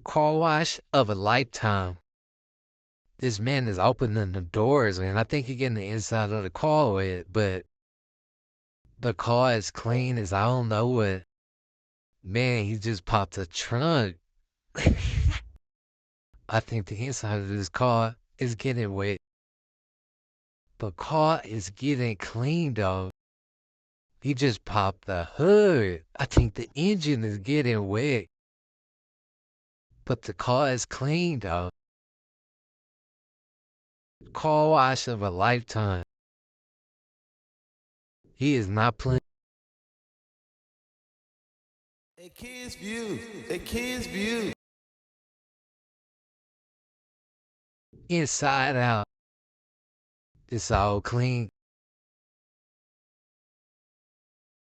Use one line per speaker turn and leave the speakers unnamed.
Car wash of a lifetime. This man is opening the doors, man. I think he getting the inside of the car wet, but the car is clean as I don't know what. Man, he just popped a trunk. I think the inside of this car is getting wet. The car is getting clean, though. He just popped the hood. I think the engine is getting wet. But the car is clean, though. Car wash of a lifetime. He is not playing.
A kid's view. A kid's view.
Inside out. It's all clean.